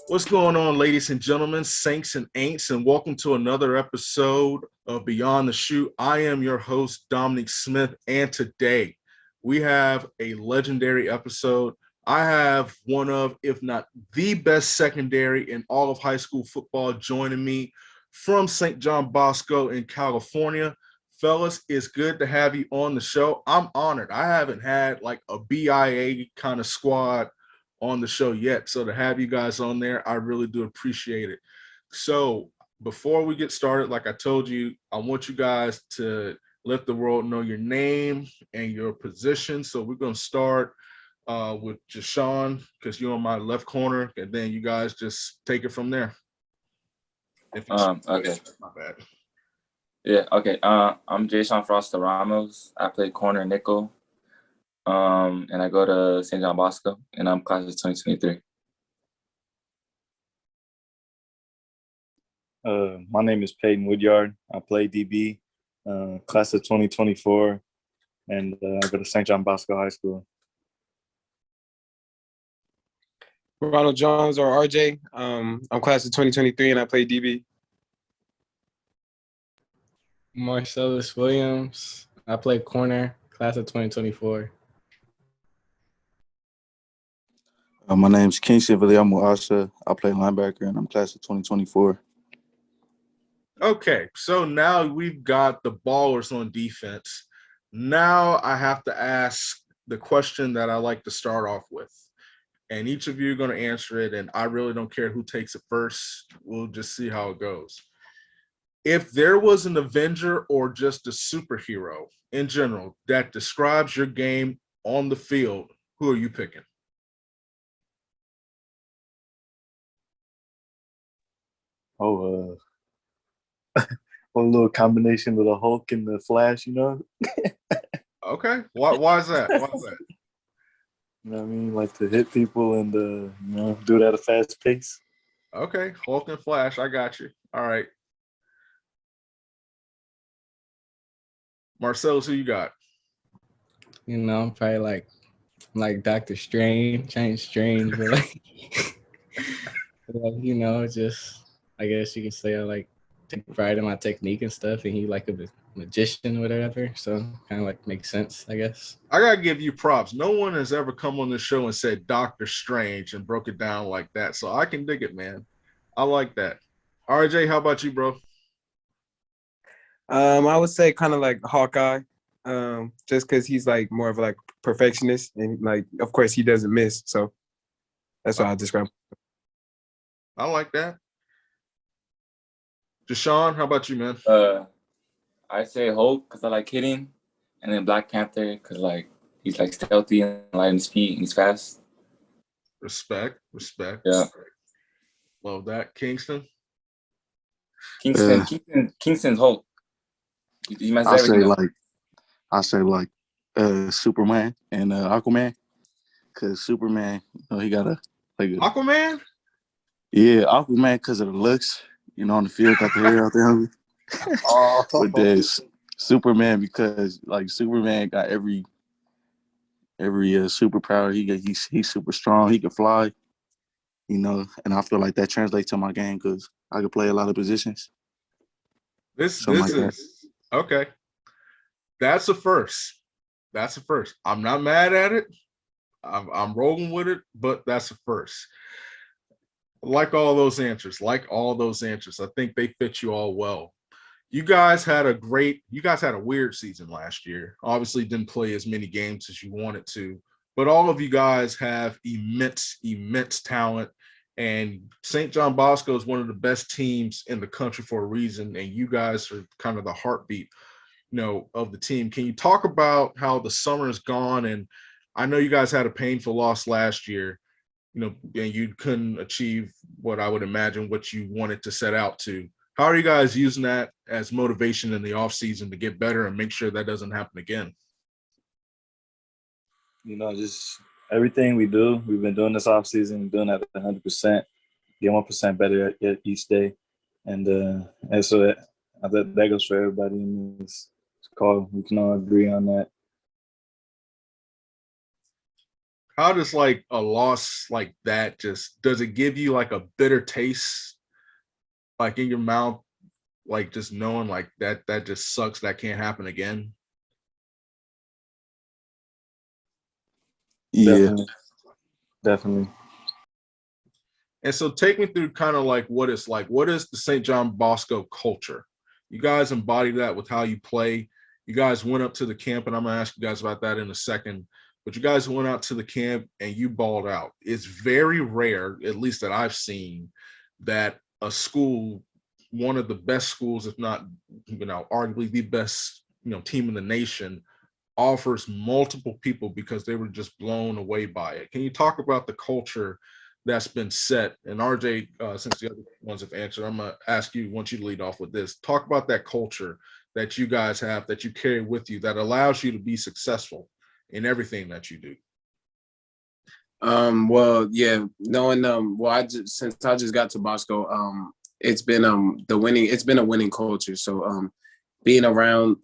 What's going on, ladies and gentlemen, saints and ain'ts, and welcome to another episode of Beyond the Shoot. I am your host, Dominic Smith, and today we have a legendary episode. I have one of, if not the best secondary in all of high school football joining me from St. John Bosco in California. Fellas, it's good to have you on the show. I'm honored. I haven't had like a BIA kind of squad on the show yet. So to have you guys on there, I really do appreciate it. So before we get started, like I told you, I want you guys to let the world know your name and your position. So we're going to start with Jashawn because you're on my left corner, and then you guys just take it from there. If you okay. My bad. Yeah, okay. I'm Jashawn Foster Ramos. I play corner nickel. And I go to St. John Bosco, and I'm class of 2023. My name is Peyton Woodyard. I play DB, class of 2024, and I go to St. John Bosco High School. Ronald Jones or RJ. I'm class of 2023, and I play DB. Marcellus Williams. I play corner, class of 2024. My name's Kingston Villiamo Asha. I play linebacker, and I'm class of 2024. Okay, so now we've got the ballers on defense. Now I have to ask the question that I like to start off with. And each of you are going to answer it, and I really don't care who takes it first. We'll just see how it goes. If there was an Avenger or just a superhero in general that describes your game on the field, who are you picking? Oh, a little combination with the Hulk and the Flash, you know? Okay. Why is that? Why is that? You know what I mean? Like to hit people and, do it at a fast pace. Okay. Hulk and Flash. I got you. All right. Marcellus, who you got? You know, I'm probably like Dr. Strange. I ain't strange, but just I guess you can say I take pride in my technique and stuff, and he like a magician or whatever. So kind of makes sense, I guess. I gotta give you props. No one has ever come on the show and said Dr. Strange and broke it down like that. So I can dig it, man. I like that. RJ, how about you, bro? I would say kind of like Hawkeye, just because he's like more of like perfectionist, and like of course he doesn't miss. So that's what I describe. I like that. Jashawn, how about you, man? I say Hulk because I like hitting, and then Black Panther because like he's like stealthy and light on his feet and he's fast. Respect. Yeah. Love that. Kingston's Hulk. He messes everything up. I say Superman and Aquaman, because Superman, he got Aquaman. Yeah, Aquaman because of the looks, on the field, got the hair out there. But there's Superman because Superman got every superpower. He's super strong. He can fly, and I feel like that translates to my game because I can play a lot of positions. This is okay. That's a first. I'm not mad at it. I'm rolling with it, but that's a first. Like all those answers, I think they fit you all well. You guys had a weird season last year. Obviously didn't play as many games as you wanted to, but all of you guys have immense talent. And St. John Bosco is one of the best teams in the country for a reason. And you guys are kind of the heartbeat, of the team. Can you talk about how the summer has gone? And I know you guys had a painful loss last year, and you couldn't achieve what I would imagine what you wanted to set out to. How are you guys using that as motivation in the offseason to get better and make sure that doesn't happen again? Just everything we do, we've been doing this offseason, doing that 100%, get 1% better each day. And so that goes for everybody in this call. We can all agree on that. How does like a loss like that does it give you like a bitter taste like in your mouth, like just knowing like that just sucks, that can't happen again? Yeah. Definitely. And so take me through kind of like what it's like. What is the St. John Bosco culture? You guys embody that with how you play. You guys went up to the camp, and I'm gonna ask you guys about that in a second. But you guys went out to the camp and you balled out. It's very rare, at least that I've seen, that a school, one of the best schools, if not, arguably the best, team in the nation, offers multiple people because they were just blown away by it. Can you talk about the culture that's been set? And RJ, since the other ones have answered, I'm gonna ask you, want you to lead off with this. Talk about that culture that you guys have, that you carry with you, that allows you to be successful in everything that you do. Well, yeah, knowing since I just got to Bosco, it's been it's been a winning culture. So being around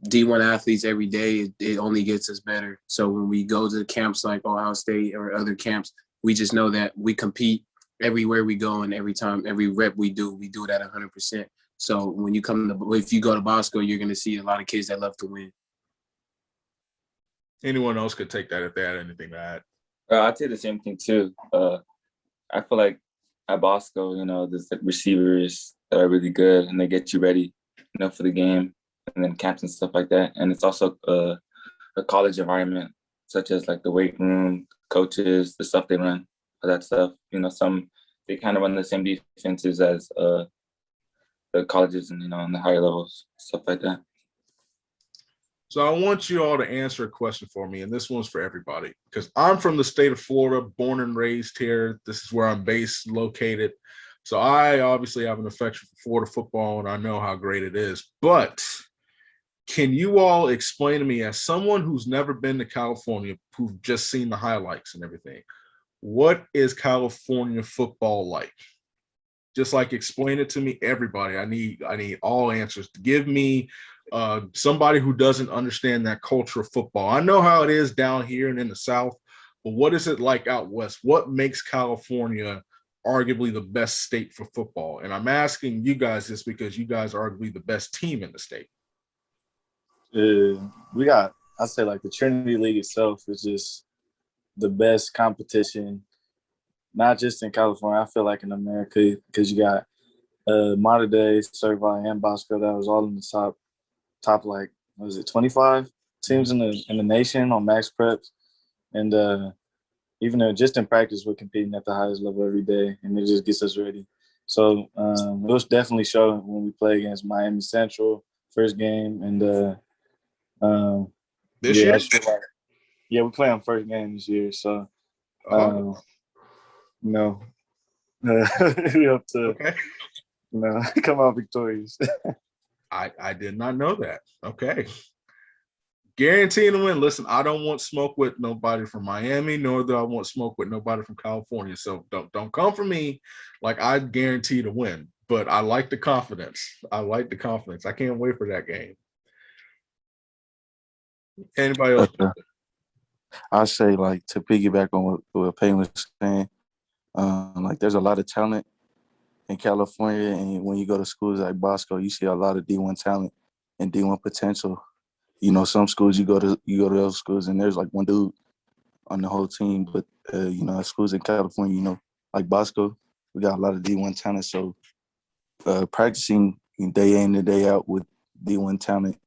D1 athletes every day, it only gets us better. So when we go to camps like Ohio State or other camps, we just know that we compete everywhere we go, and every rep we do it at 100%. So when if you go to Bosco, you're going to see a lot of kids that love to win. Anyone else could take that if they had anything to add. I'd say the same thing too. I feel like at Bosco, there's the receivers that are really good and they get you ready, for the game, and then camps and stuff like that. And it's also a college environment, such as like the weight room, coaches, the stuff they run, all that stuff. They kind of run the same defenses as the colleges and on the higher levels, stuff like that. So I want you all to answer a question for me, and this one's for everybody, because I'm from the state of Florida, born and raised here. This is where I'm based, located. So I obviously have an affection for Florida football, and I know how great it is. But can you all explain to me, as someone who's never been to California, who've just seen the highlights and everything, what is California football like? Just like explain it to me, everybody. I need all answers. Give me somebody who doesn't understand that culture of football. I know how it is down here and in the South, but what is it like out West? What makes California arguably the best state for football? And I'm asking you guys this because you guys are arguably the best team in the state. I'd say like the Trinity League itself is just the best competition, not just in California. I feel like in America, because you got Mater Dei, Cervi, and Bosco that was all in the top like, what was it, 25 teams in the nation on max preps. And even though just in practice, we're competing at the highest level every day, and it just gets us ready. So it was definitely showing when we play against Miami Central, first game. And this year? Yeah, we play on first game this year. So, we hope to, come out victorious. I did not know that. Okay. Guaranteeing to win. Listen, I don't want smoke with nobody from Miami, nor do I want smoke with nobody from California. So don't come for me like I guarantee to win. But I like the confidence. I can't wait for that game. Anybody else? I say, like, to piggyback on what Payne was saying, like there's a lot of talent in California, and when you go to schools like Bosco, you see a lot of D1 talent and D1 potential. Some schools you go to those schools and there's like one dude on the whole team, but schools in California, like Bosco, we got a lot of D1 talent. So practicing day in and day out with D1 talent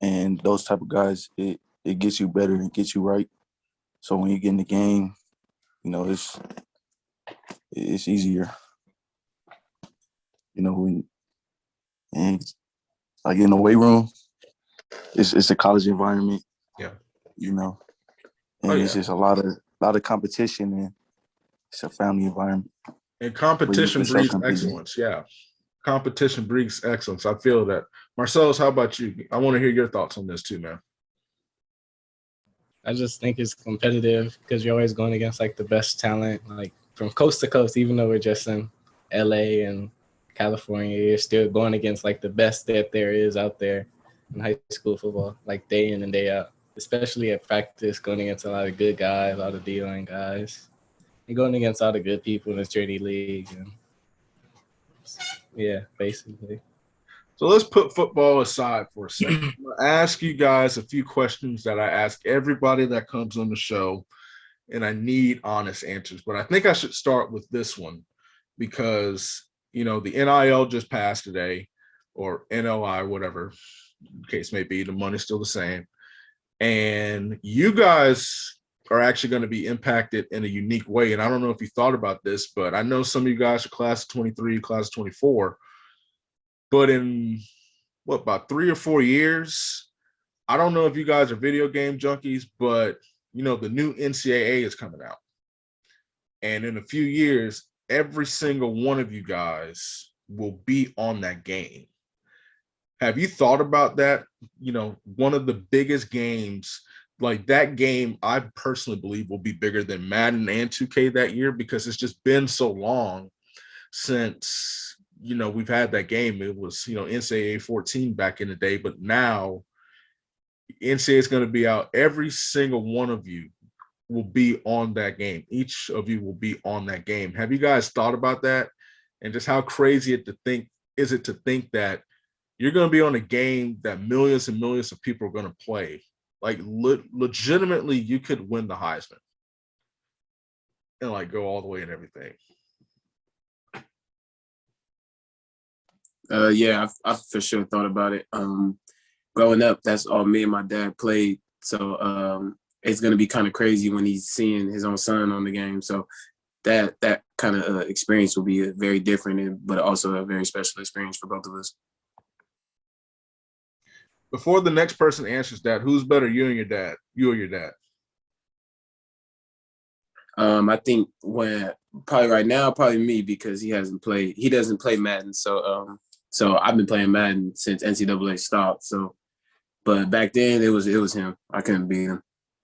and those type of guys, it gets you better and gets you right. So when you get in the game, it's easier. And like in the weight room, it's a college environment. Yeah. And it's just a lot of competition, and it's a family environment. And competition breeds excellence. Yeah. Competition breeds excellence. I feel that. Marcellus, how about you? I want to hear your thoughts on this too, man. I just think it's competitive because you're always going against like the best talent, like from coast to coast. Even though we're just in LA and California, you're still going against like the best that there is out there in high school football, like day in and day out. especially at practice, going against a lot of good guys, a lot of D-line guys, and going against all the good people in this JD league. And yeah, basically. So let's put football aside for a second. I'm going to ask you guys a few questions that I ask everybody that comes on the show, and I need honest answers. But I think I should start with this one because, the NIL just passed today, or NLI, whatever the case may be. The money's still the same. And you guys are actually going to be impacted in a unique way. And I don't know if you thought about this, but I know some of you guys are class of 23, class of 24. But in about 3 or 4 years, I don't know if you guys are video game junkies, but the new NCAA is coming out. And in a few years, every single one of you guys will be on that game. Have you thought about that? One of the biggest games, like that game, I personally believe will be bigger than Madden and 2K that year because it's just been so long since we've had that game. It was, NCAA 14 back in the day, but now NCAA is going to be out. Every single one of you will be on that game. Each of you will be on that game. Have you guys thought about that? And just how crazy is it to think that you're going to be on a game that millions and millions of people are going to play? Like legitimately, you could win the Heisman and go all the way and everything. Yeah, I for sure thought about it. Growing up, that's all me and my dad played. So it's gonna be kind of crazy when he's seeing his own son on the game. So that kind of experience will be very different, but also a very special experience for both of us. Before the next person answers that, who's better, you and your dad? You or your dad? I think probably right now, probably me because he doesn't play Madden. So I've been playing Madden since NCAA stopped. So, but back then it was him. I couldn't beat him.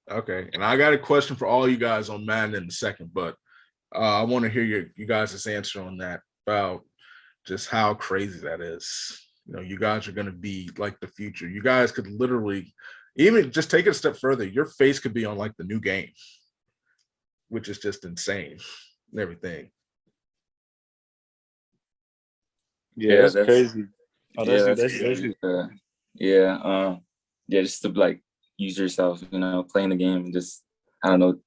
Okay, and I got a question for all you guys on Madden in a second, but I want to hear you guys' answer on that about just how crazy that is. You guys are going to be like the future. You guys could literally even just take it a step further. Your face could be on the new game, which is just insane and everything. Yeah, that's crazy. Oh, that's crazy. Just to use yourself, playing the game and just, I don't know,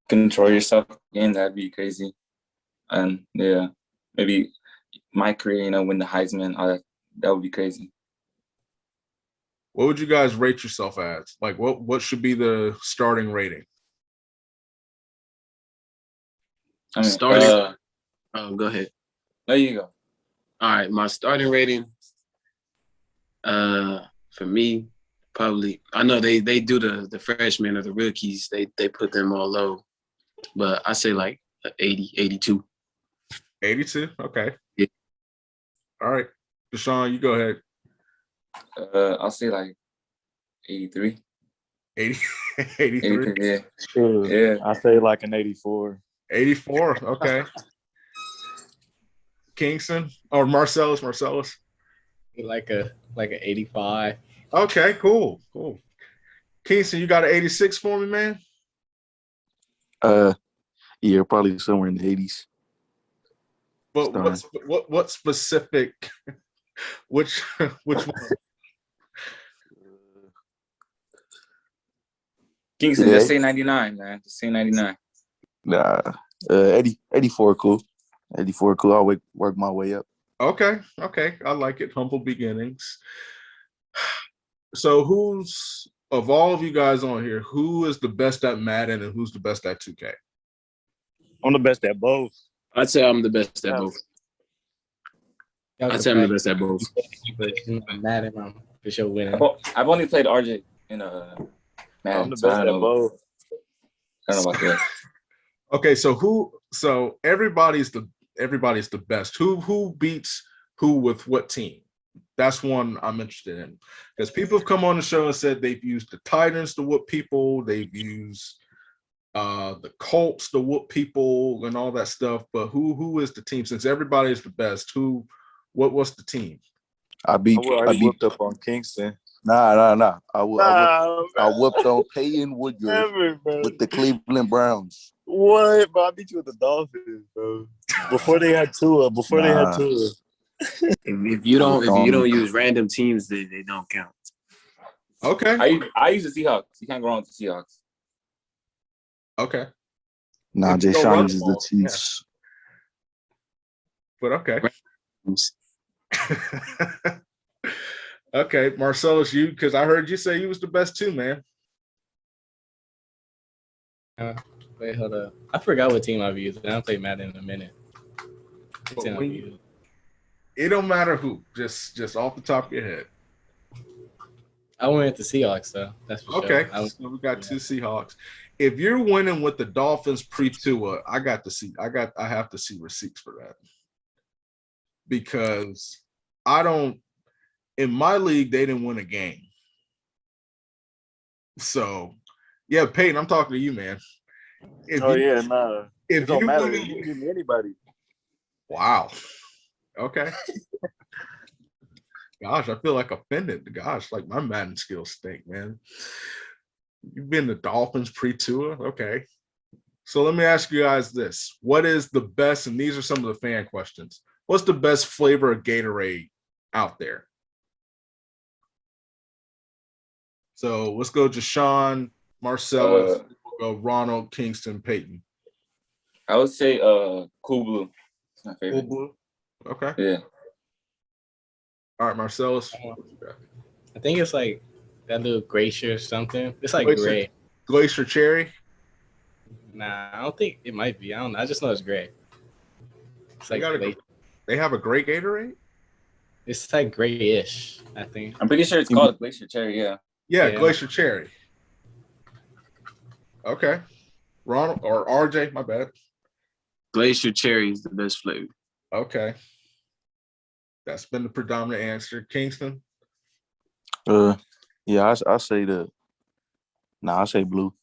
control yourself again. That'd be crazy. And yeah, maybe my career, win the Heisman, all that would be crazy. What would you guys rate yourself as? What should be the starting rating? Starting. Go ahead. There you go. All right, my starting rating. For me, probably. I know they do the freshmen or the rookies. They put them all low, but I say 80, 82. 82. Okay. Yeah. All right, Deshaun, you go ahead. I'll say 83. 80, 83. Yeah. Sure. Yeah. I say an 84. 84. Okay. Kingston or Marcellus? Like a 85. Okay, cool. Kingston, you got an 86 for me, man? Yeah, probably somewhere in the 80s. But what specific? Which one? Kingston, just say 99, man. Just say 99. Nah, 84 cool. 84 cool. I'll work my way up. Okay. I like it. Humble beginnings. So who's, of all of you guys on here, who is the best at Madden and who's the best at 2K? I'm the best at both. I'd say I'm the best at both. I'd say I'm the best at both. But Madden, I'm for sure winning. I've only played RJ in Madden. I'm the best at both. I don't know about that. Okay, so everybody's the best. Who beats who with what team? That's one I'm interested in. Because people have come on the show and said they've used the Titans to whoop people, they've used the Colts to whoop people and all that stuff. But who is the team? Since everybody is the best, what's the team? I beat up on Kingston. Nah. I Nah, whooped on Peyton Woodruff never, bro. with the Cleveland Browns. What? Bro, I beat you with the Dolphins, bro. Before they had Tua. If you don't use random teams, they don't count. Okay. I use the Seahawks. You can't go wrong with the Seahawks. Okay. Nah, If you Jay don't run Sean the uses the ball, Chiefs. But okay. Okay, Marcellus, you because I heard you say you was the best too, man. Wait, hold up. I forgot what team I've used. I haven't played Madden in a minute. But it don't matter who, just off the top of your head. I went with the Seahawks, though. That's for Okay, sure. so we got two Seahawks. If you're winning with the Dolphins pre-Tua, I have to see receipts for that. Because in my league, they didn't win a game. So, yeah, Peyton, I'm talking to you, man. It If don't you matter. win, You can give me anybody. wow. Okay. Gosh, I feel like offended. Gosh, like my Madden skills stink, man. You've been the Dolphins pre-Tua? Okay. So let me ask you guys this. What is the best, and these are some of the fan questions, what's the best flavor of Gatorade out there? So let's go to Sean, Marcellus, Ronald, Kingston, Peyton. I would say Cool Blue. It's my favorite. Cool Blue? Okay. Yeah. All right, Marcellus. I think it's like that little glacier or something. It's like gray. Glacier Cherry? Nah, I don't think it might be. I don't know. I just know it's gray. It's like they have a gray Gatorade? It's like grayish, I think. I'm pretty sure it's called Glacier Cherry, yeah. Yeah, Glacier Cherry. Okay. Ronald or RJ, my bad. Glacier Cherry is the best flavor. Okay. That's been the predominant answer. Kingston? Yeah, I say I say blue.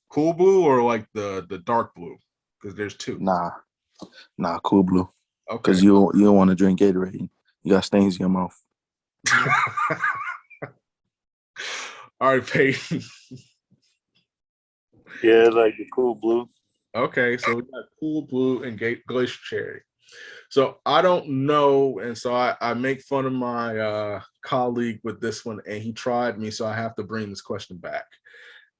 Cool Blue or like the dark blue? Because there's two. Nah, Cool Blue. Okay. Because you don't want to drink Gatorade. You got stains in your mouth. All right, Peyton. Yeah, like the Cool Blue. Okay, so we got Cool Blue and Glacier Cherry. So I don't know, and so I make fun of my colleague with this one, and he tried me, so I have to bring this question back.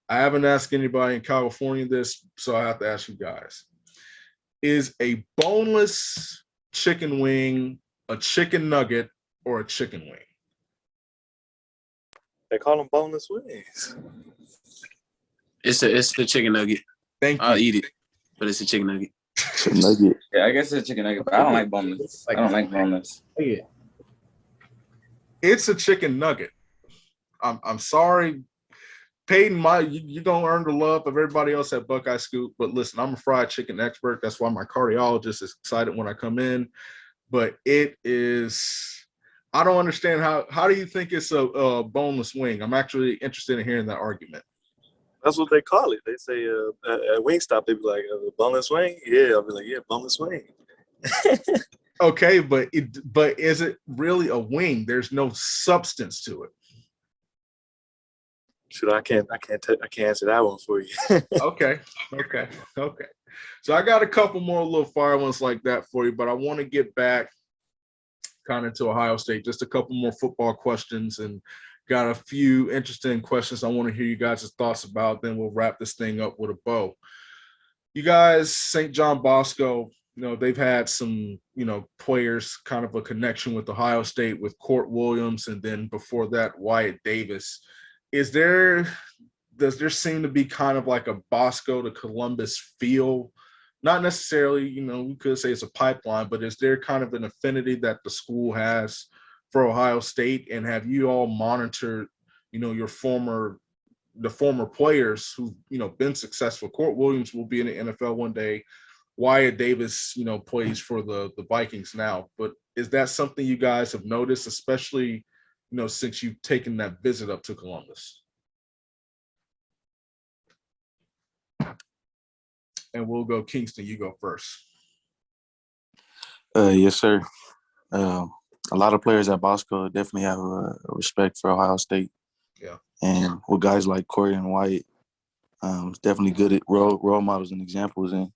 I haven't asked anybody in California this, so I have to ask you guys. Is a boneless chicken wing a chicken nugget or a chicken wing? They call them boneless wings. It's a chicken nugget. I'll eat it, but it's a chicken nugget. Nugget. Yeah, I guess it's a chicken nugget, but I don't like boneless. I don't like boneless. It's a chicken nugget. I'm sorry, Peyton. You don't earn the love of everybody else at Buckeye Scoop. But listen, I'm a fried chicken expert. That's why my cardiologist is excited when I come in. But it is. I don't understand how do you think it's a boneless wing? I'm actually interested in hearing that argument. That's what they call it. They say at Wingstop, they be like, boneless wing? Yeah, I'll be like, yeah, boneless wing. Okay, but is it really a wing? There's no substance to it. Shoot, I can't answer that one for you. Okay. So I got a couple more little fire ones like that for you, but I want to get back kind of to Ohio State. Just a couple more football questions, and got a few interesting questions I want to hear you guys' thoughts about. Then we'll wrap this thing up with a bow. You guys, St. John Bosco, they've had some, players kind of a connection with Ohio State with Court Williams, and then before that, Wyatt Davis. Does there seem to be kind of like a Bosco to Columbus feel? Not necessarily, we could say it's a pipeline, but is there kind of an affinity that the school has for Ohio State? And have you all monitored, the former players who've, been successful? Court Williams will be in the NFL one day. Wyatt Davis, plays for the Vikings now. But is that something you guys have noticed, especially, since you've taken that visit up to Columbus? And we'll go Kingston. You go first. Yes, sir. a lot of players at Bosco definitely have a respect for Ohio State. Yeah. And with guys like Corey and White, definitely good at role models and examples. And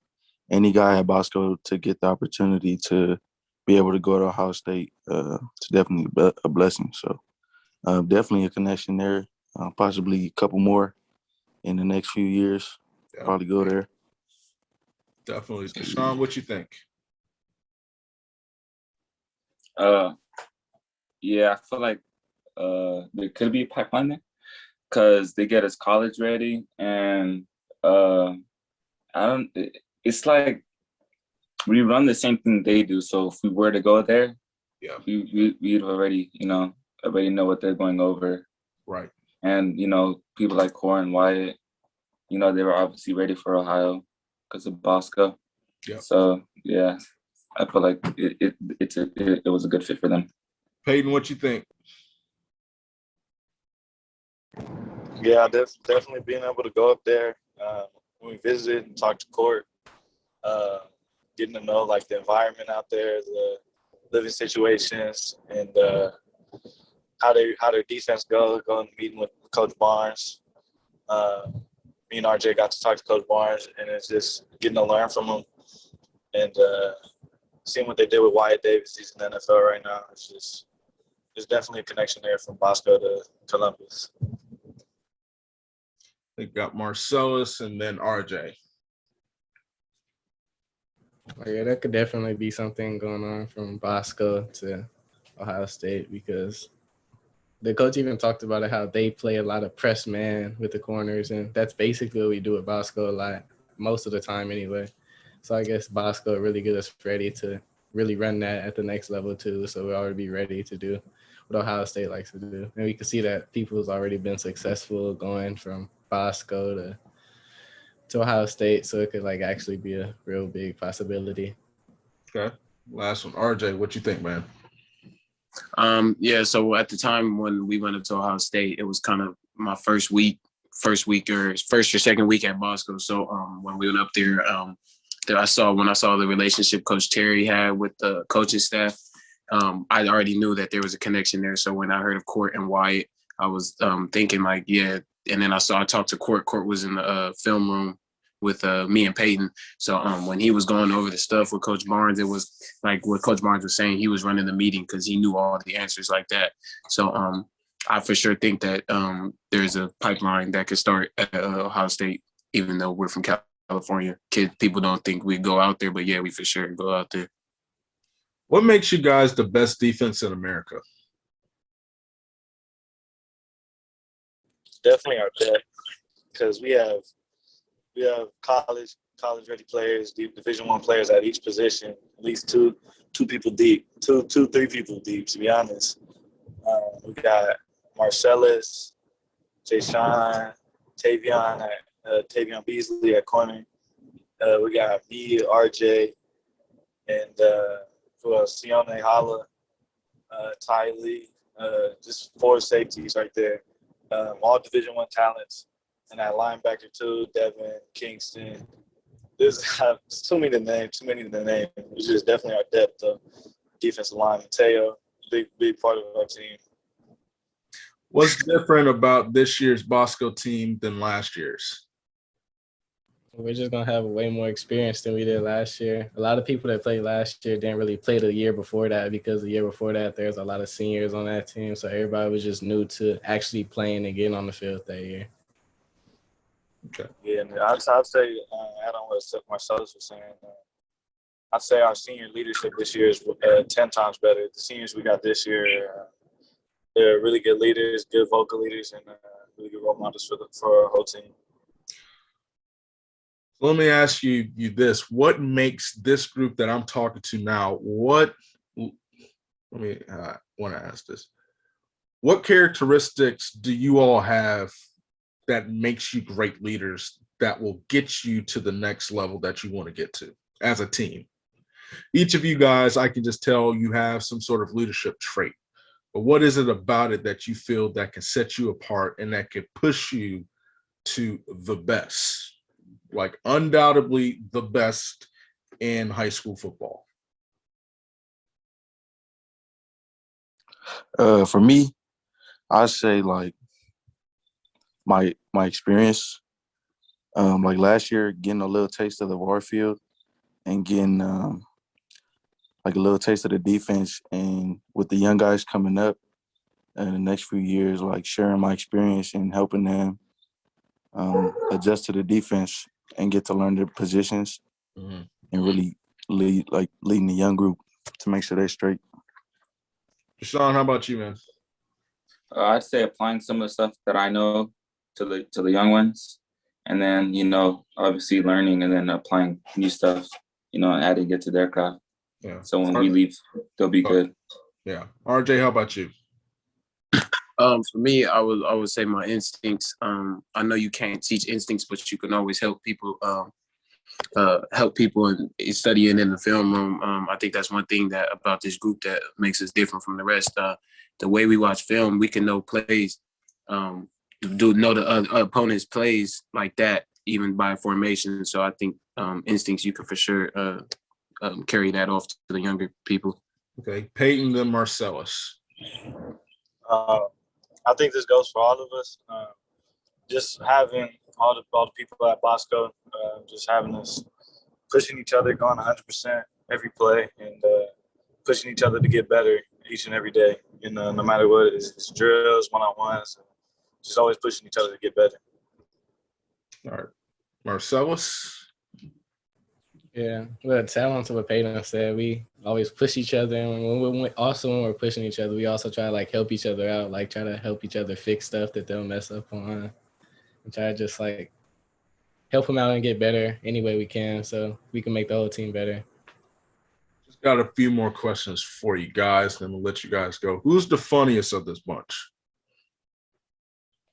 any guy at Bosco to get the opportunity to be able to go to Ohio State, it's definitely a blessing. So definitely a connection there. Possibly a couple more in the next few years. Yeah. Probably go there. Definitely. Sean, what you think? Yeah, I feel like there could be a pipeline there because they get us college ready, and it's like we run the same thing they do. So if we were to go there, Yeah, we'd already know what they're going over. Right. And people like Core and Wyatt, they were obviously ready for Ohio because of Bosco. Yeah. So yeah, I feel like it was a good fit for them. Peyton, what you think? Yeah, definitely being able to go up there when we visited and talk to Court, getting to know like the environment out there, the living situations, and how their defense going meeting with Coach Barnes. Me and RJ got to talk to Coach Barnes, and it's just getting to learn from him and seeing what they did with Wyatt Davis. He's in the NFL right now. There's definitely a connection there from Bosco to Columbus. They got Marcellus and then RJ. Yeah, that could definitely be something going on from Bosco to Ohio State, because the coach even talked about it, how they play a lot of press man with the corners, and that's basically what we do at Bosco a lot, most of the time anyway. So I guess Bosco really get us ready to really run that at the next level too, so we already be ready to do what Ohio State likes to do. And we can see that people's already been successful going from Bosco to Ohio State, so it could like actually be a real big possibility. Okay. Last one. RJ, what you think, man? Yeah, so at the time when we went up to Ohio State, it was kind of my first or second week at Bosco. So when we went up there, when I saw the relationship Coach Terry had with the coaching staff, I already knew that there was a connection there. So when I heard of Court and Wyatt, I was thinking like, yeah. And then I talked to Court. Court was in the film room with me and Peyton. So when he was going over the stuff with Coach Barnes, it was like what Coach Barnes was saying. He was running the meeting because he knew all the answers like that. So I for sure think that there's a pipeline that could start at Ohio State, even though we're from California. People don't think we go out there, but yeah, we for sure go out there. What makes you guys the best defense in America? Definitely our depth, because we have college ready players, Division I players at each position, at least two people deep, three people deep, to be honest. We got Marcellus, Jay Sean, Tavion Beasley at corner. We got me, RJ, and who else? Sione Hala, Ty Lee, just four safeties right there. All Division I talents. And that linebacker too, Devin, Kingston. There's too many to name. It's just definitely our depth of defensive line. Mateo, big part of our team. What's different about this year's Bosco team than last year's? We're just going to have way more experience than we did last year. A lot of people that played last year didn't really play the year before that, because the year before that, there's a lot of seniors on that team. So everybody was just new to actually playing and getting on the field that year. Okay. Yeah, and I'd say, add on what Marcellus was saying, I'd say our senior leadership this year is 10 times better. The seniors we got this year, they're really good leaders, good vocal leaders, and really good role models for our whole team. Let me ask you this: what makes this group that I'm talking to now? Want to ask this: what characteristics do you all have that makes you great leaders that will get you to the next level that you want to get to as a team? Each of you guys, I can just tell you have some sort of leadership trait, but what is it about it that you feel that can set you apart and that can push you to the best? Like undoubtedly the best in high school football. For me, I say like my experience. Like last year, getting a little taste of the war field and getting like a little taste of the defense, and with the young guys coming up in the next few years, like sharing my experience and helping them adjust to the defense and get to learn their positions and really leading the young group to make sure they're straight. Sean, how about you, man? I'd say applying some of the stuff that I know to the young ones, and then obviously learning and then applying new stuff, adding it to their craft. Yeah. So when we leave, they'll be good. Yeah. RJ, how about you? For me, I would say my instincts. I know you can't teach instincts, but you can always help people. And studying in the film room. I think that's one thing that about this group that makes us different from the rest. The way we watch film, we can know plays, know the opponent's plays like that, even by formation. So I think instincts, you can for sure carry that off to the younger people. Okay, Peyton then Marcellus. I think this goes for all of us. Just having all the people at Bosco, just having us pushing each other, going 100% every play, and pushing each other to get better each and every day. No matter what, it's drills, one-on-ones, just always pushing each other to get better. All right, Marcellus. Yeah, well, to add on to what Peyton said, we always push each other, and when we're pushing each other, we also try to help each other out, try to help each other fix stuff that they'll mess up on, and try to just help them out and get better any way we can, so we can make the whole team better. Just got a few more questions for you guys, then we'll let you guys go. Who's the funniest of this bunch?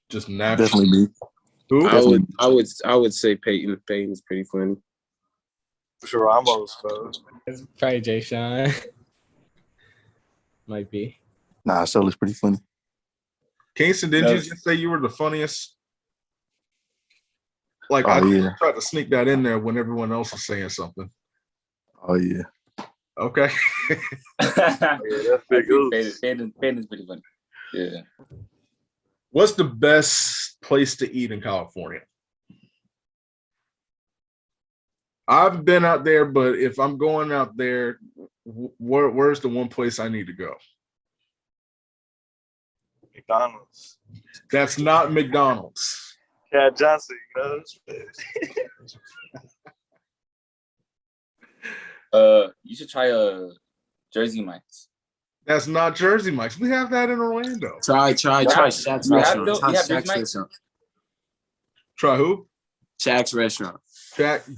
Just naturally. Definitely me. Who? I would say Peyton. Peyton's pretty funny. For sure, I'm always close. It's probably Jay Sean. Might be. Nah, Sully's pretty funny. Kingston, didn't you just say you were the funniest? I tried to sneak that in there when everyone else was saying something. Oh, yeah. Okay. Yeah, that's big. Peyton is pretty funny. Yeah. What's the best place to eat in California? I've been out there, but if I'm going out there, where's the one place I need to go? McDonald's. That's not McDonald's. Yeah, Johnson, You should try Jersey Mike's. That's not Jersey Mike's. We have that in Orlando. Try Shaq's restaurant. Try who? Shaq's restaurant.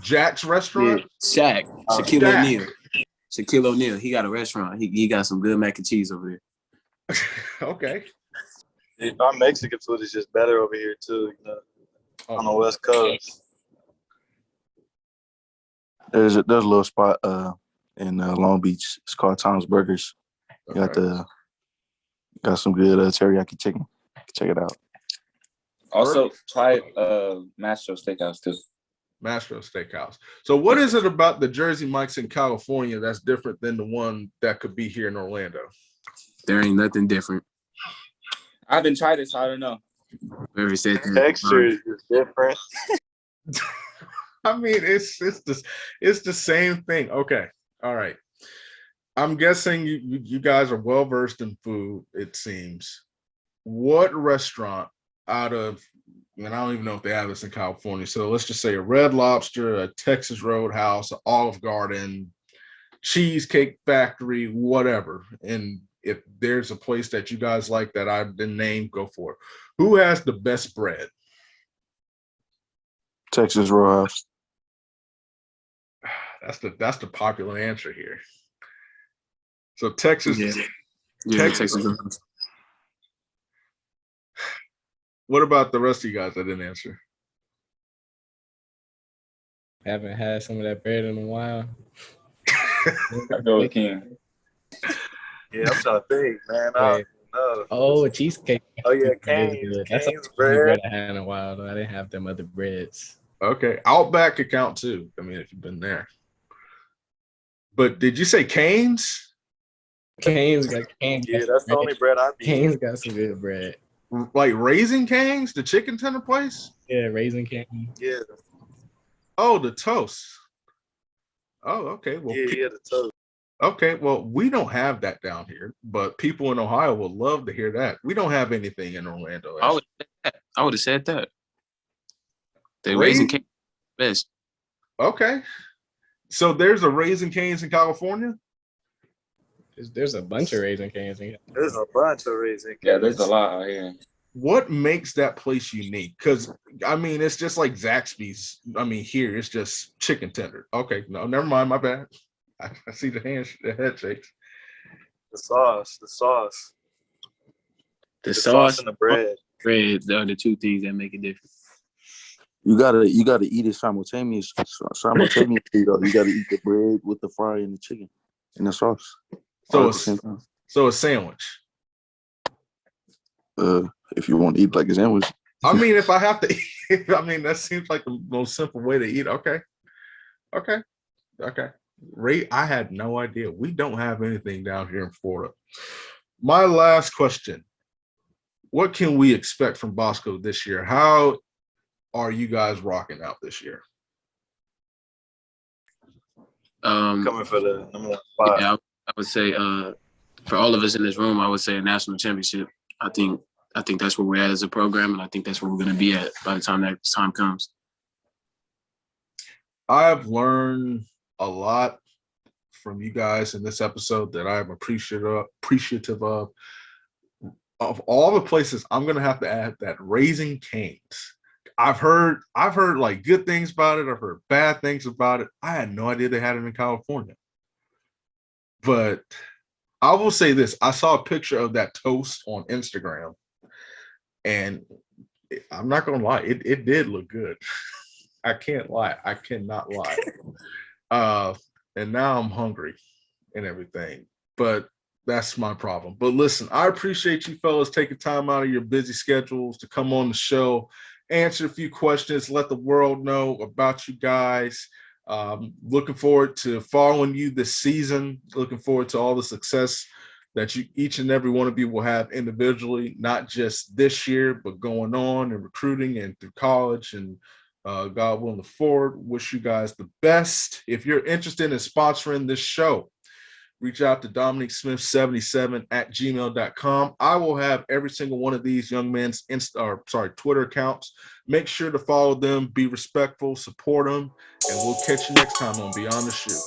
Jack's restaurant? Yeah, Shaq. Shaquille O'Neal. Shaquille O'Neal. He got a restaurant. He got some good mac and cheese over there. Okay. Our Mexican food is just better over here too, on the West Coast. There's a little spot in Long Beach. It's called Tom's Burgers. Okay. Got some good teriyaki chicken. Check it out. Also, try Mastro Steakhouse too. Mastro Steakhouse. So what is it about the Jersey Mike's in California that's different than the one that could be here in Orlando? There ain't nothing different. I haven't tried it, so I don't know. Whoever said that. Texture is different. I mean, it's the same thing. Okay. All right. I'm guessing you guys are well versed in food, it seems. What restaurant out of, and I don't even know if they have this in California, so let's just say a Red Lobster, a Texas Roadhouse, an Olive Garden, Cheesecake Factory, whatever. And if there's a place that you guys like that I didn't name, go for it. Who has the best bread? Texas Roadhouse. That's the popular answer here. So Texas. Yeah, Texas Roadhouse. What about the rest of you guys that didn't answer? Haven't had some of that bread in a while. I go with King. Yeah, I'm trying to think, man. Oh, cheesecake. Oh yeah, Cane's. That's the Cane's only bread. bread I had in a while, though. I didn't have them other breads. Okay, Outback could count too. I mean, if you've been there. But did you say Cane's? Cane's got Cane's. Yeah, that's the only bread I be. Cane's got some good bread. Like Raising Cane's, the chicken tender place? Yeah, Raisin Cane. Yeah, Oh, the toast. Oh, okay. Well, yeah, the toast. okay. Well, we don't have that down here, but people in Ohio would love to hear that. We don't have anything in Orlando. I would have said that. They Raising Raising Cane best. Okay. So there's a Raising Cane's in California? There's a bunch of Raisin Canes. There's a bunch of Raisin Canes. Yeah, there's a lot out here. What makes that place unique? Because, I mean, it's just like Zaxby's. I mean, here, it's just chicken tender. Okay. No, never mind. My bad. I see the head shakes. The sauce. The The sauce sauce and the bread. bread are the two things that make it different. You gotta eat it simultaneously. Though. You gotta eat the bread with the fry and the chicken and the sauce. So a sandwich. If you want to eat like a sandwich. I mean, if I have to eat, I mean, that seems like the most simple way to eat. Okay. Ray, I had no idea. We don't have anything down here in Florida. My last question. What can we expect from Bosco this year? How are you guys rocking out this year? Coming for the number 1 spot. Yeah, I would say for all of us in this room, I would say a national championship. I think that's where we're at as a program, and I think that's where we're going to be at by the time that time comes. I've learned a lot from you guys in this episode that I'm appreciative of. Of all the places, I'm going to have to add that Raising Cane's. I've heard like good things about it. I've heard bad things about it. I had no idea they had it in California. But I will say this. I saw a picture of that toast on Instagram. And I'm not going to lie. It did look good. I can't lie. I cannot lie. And now I'm hungry and everything. But that's my problem. But listen, I appreciate you fellas taking time out of your busy schedules to come on the show, answer a few questions, let the world know about you guys. Looking forward to following you this season. Looking forward to all the success that each and every one of you will have individually, not just this year, but going on and recruiting and through college and God willing to forward. Wish you guys the best. If you're interested in sponsoring this show, reach out to DominicSmith77@gmail.com. I will have every single one of these young men's Twitter accounts. Make sure to follow them, be respectful, support them, and we'll catch you next time on Beyond the Shoe.